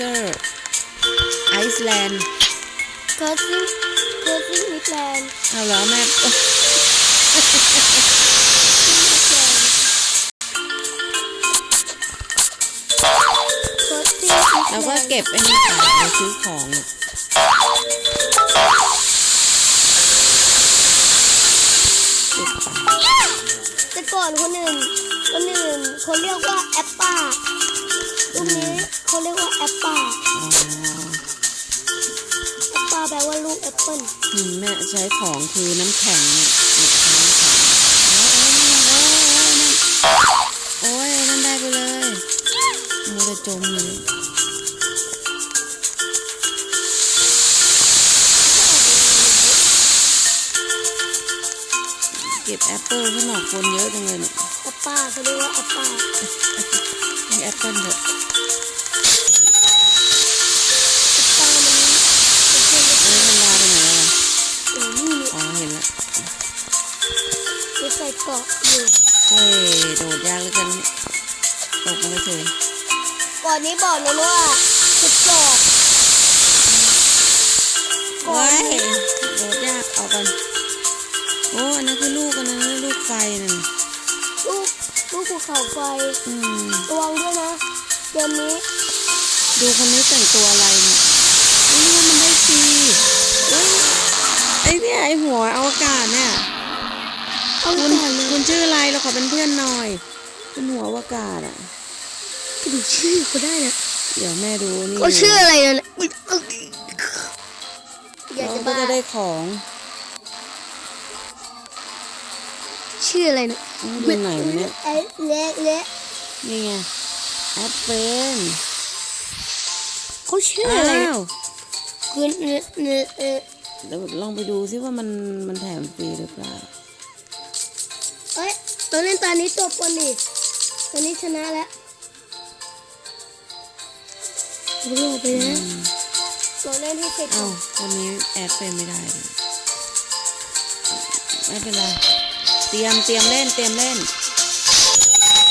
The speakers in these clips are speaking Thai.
เซอร์ไอซ์แลนด์เกิร์ซิงนิแลนด์เอาเหรอแม่เราก็เก็บไอ้นี่ขายไปซื้อของแต่ก่อนคนอื่นเขาเรียกว่าแอปป้ารูปนี้เขาเรียกว่าแอปป้าแอปป้าแปลว่าลูกแอปเปิ้ลแม่ใช้ของคือน้ำแข็งโอ้ยนั่นได้ไปเลยมูจะจมเลยเก็บแอปเปิลข้างนอกคนเยอะจังเลยเนี่ยแอปป้าเขาเรียกว่าแอปป้ามีแอปเปิลเถอะใส่เกาะอยู่โดดยากเลยกันตกมาเลยก่อนนี้บอกเลยว่าทดสอบก่อนโดดยากเอากันโอ้อันนั้นคือลูกอันนั้นลูกไฟนั่นลูกภูเขาไฟระวังด้วยนะเดี๋ยวนี้ดูคนนี้แต่งตัวอะไรเนี่ยนี่มันได้ฟรีไอ้เนี่ยไอ้หัวอวกาศเนี่ยคุณชื่ออะไรเราขอเป็นเพื่อนหน่อยคุณหัวอวกาศอ่ะดูชื่อเขาได้นะเดี๋ยวแม่ดูนี่เขาชื่ออะไรนะเราก็จะได้ของชื่ออะไรนะดูไหนวะเนี่ยเละนี่ไงแอปเปิลเขาชื่ออะไรคุณเดี๋ยวลองไปดูซิว่ามันแถมฟรีหรือเปล่าตอนเล่นตอนนี้จบก่อนดิตอนนี้ชนะแล้วรู้ไปนะเราเล่นที่เสร็จตอนนี้แอดเป็นไม่ได้ไม่เป็นไรเตรียมเล่น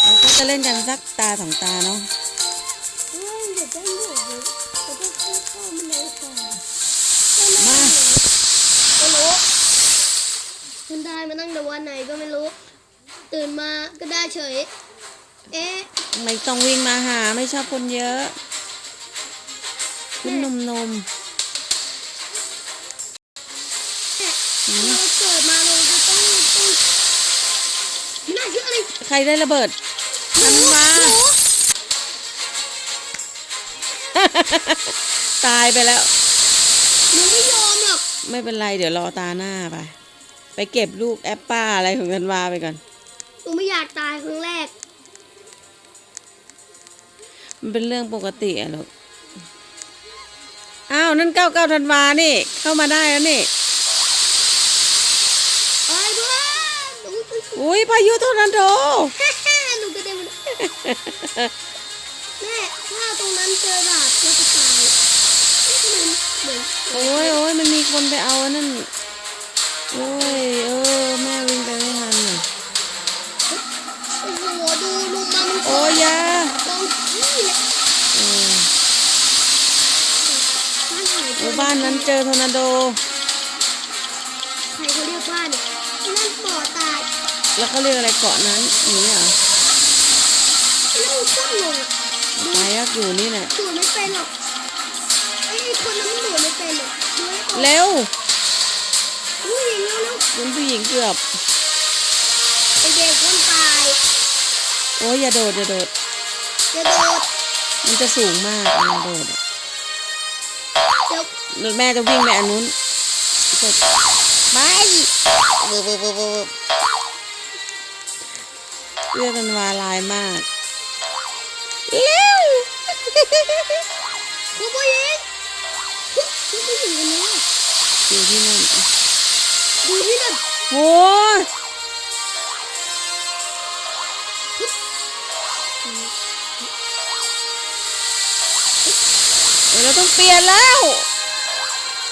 เราก็จะเล่นกันสักตาสองตาเนาะมาไม่รู้คุณได้มาตั้งแต่วันไหนก็ไม่รู้ตื่นมาก็ได้เฉยไม่ต้องวิ่งมาหาไม่ชอบคนเยอะขึ้นนมเราเกิดมาเราจะต้องไม่น่าเชื่อเลยใครได้ระเบิดทันมาตายไปแล้วหนูไม่ยอมหรอกไม่เป็นไรเดี๋ยวรอตาหน้าไปเก็บลูกแอปป้าอะไรของธันวาไปก่อนหนูไม่อยากตายครั้งแรกมันเป็นเรื่องปกติอะลูกอ้าวนั่น99ธันวานี่เข้ามาได้แล้วนี่อุ้ยพายุทอร์นาโดหนูก็ได้แม่ถ้าตรงนั้นเจอดาบเราจะตายโอ้ยมันมีคนไปเอานั่นโอ้ยแม่วิ่งไปไม่ทันเลยโอ้โหดูลุงมันโอ้ยยาตรงที่บ้านนั้นเจอทอร์นาโดใครเขาเรียกบ้านเนี่ยนั่นบ่อตายแล้วเขาเรียกอะไรเกาะนั้นนี่เหรอนั่นซ่อนลงตายยักอยู่นี่แหละดูไม่เป็นหรอกไอ้คนนั้นมันดูไม่เป็นหรอกเร็วผู้หญิงเร็วเป็นผู้หญิงเกือบไอเด็กคนตายโอ้ยอย่าโดดมันจะสูงมากอย่าโดดแม่จะวิ่งไปอันนู้นไม่เรื่องกันวาลายมากเร็วผู้หญิงคนนี้อยู่ที่นั่นโอ้เราต้องเปลี่ยนแล้ว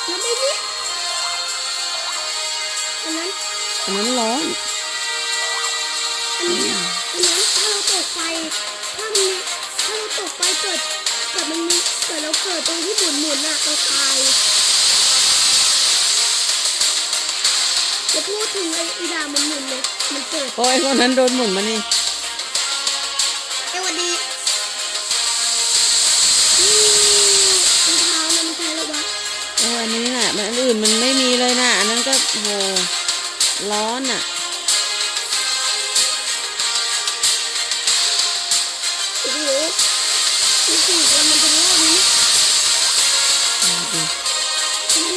แล้วไม่เนี่ยอันนั้นร้อนถ้าเราตกไปถ้าเราตกไปเกิด กิดมันมีเกิดเราเกิดตรงที่หมุนอ่ะเราตายจะพูดถึงไอ้ดามันหมุนเลยมันเกิด โอ้ยคนนั้นโดนหมุนมานี่ วันดีรองเท้ามันใช้แล้ววะ โอ้อันนี้น่ะมันอันอื่นมันไม่มีเลยน่ะอันนั้นก็โหร้อนอ่ะ โอ้โหดูสิมันจะรอดนี้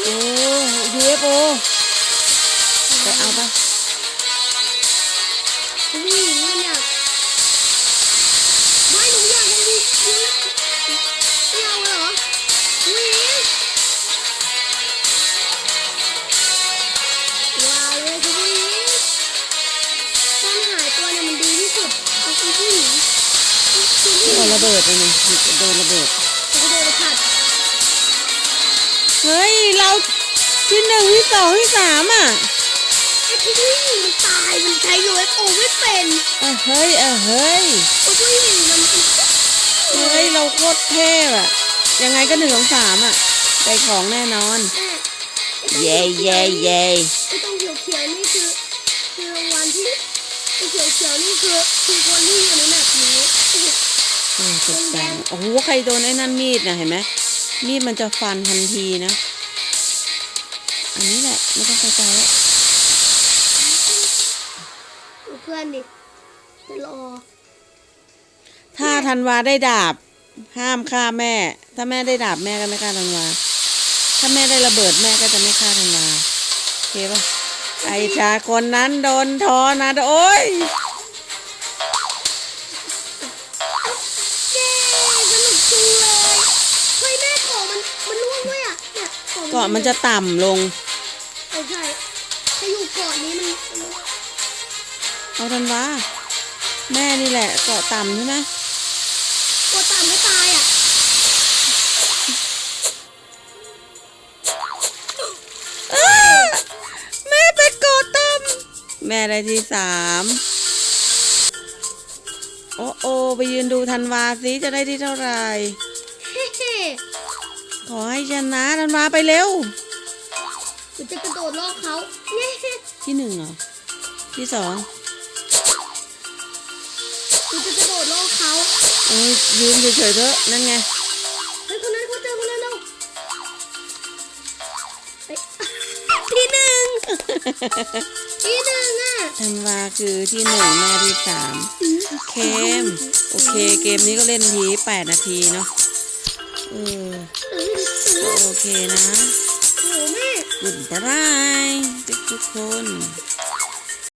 โอ้ UFO ไปเอาไป วิ่งมันอยากไม่หนูอยากให้วิ่งไม่เอาเหรอวิ่งว้าวเลยคือวิ่งการหายตัวเนี่ยมันดีที่สุดก็คือวิ่งคือวิ่ง โดนระเบิดไปหนึ่งโดนระเบิด จะเดินไปขัด เฮ้ยเราที่หนึ่งที่สองที่สามอ่ะ ไอ้ที่วิ่งมันตายมันใช้ UFO ไม่เป็น เฮ้ยเฮ้ย ไอ้วิ่งมัน เฮ้ยเราโคตรเท่อะยังไงก็หนึ่งสองสามอ่ะได้ของแน่นอน เย้เย้เย้ ไอ้ตรงเขียวๆนี่คือรางวัลที่ไอ้เขียวๆนี่คือคนที่อยู่ในแมปนี้ ตกใจโอ้โหใครโดนไอ้นั่นมีดนะเห็นไหมมีดมันจะฟันทันทีนะอันนี้แหละไม่ต้องไปไกลแล้ว ดูเพื่อนดิจะรอ ถ้าธันวาได้ดาบห้ามฆ่าแม่ ถ้าแม่ได้ดาบแม่ก็ไม่ฆ่าธันวาถ้าแม่ได้ระเบิดแม่ก็จะไม่ฆ่าธันวาโอเคป่ะไอ้ชาคนนั้นโดนทอนะโอ้ย เย้สนุกจังเลยเฮ้ยแม่ของมันร่วงด้วยอ่ะเนี่ยของ เกาะมันจะต่ำลง ใช่ถ้าอยู่เกาะนี้มัน เอาธันวาแม่นี่แหละเกาะต่ำใช่ไหม กดตามไม่ตายอ่ะ แม่ไปเกาะต่ำแม่ได้ที่สามโอ้ไปยืนดูธันวาสิจะได้ที่เท่าไหร่ เฮ้เฮ้ ขอให้ชนะธันวาไปเร็ว หนูจะกระโดดลอกเขาเนี่ย ที่หนึ่งเหรอที่สอง หนูจะกระโดดลอกเขา โอ้ยยืนเฉยๆเถอะนั่นไง เฮ้ยคนนั้นเขาเจอคนนั้นแล้วเฮ้ยที่หนึ่งที่หนึ่งอ่ะ ธันวาคือที่หนึ่งแม่ที่สามเคมโอเคเกมนี้ก็เล่นที8 นาทีเนาะเออก็โอเคนะ โอ้โหแม่ Goodbye ทุกคน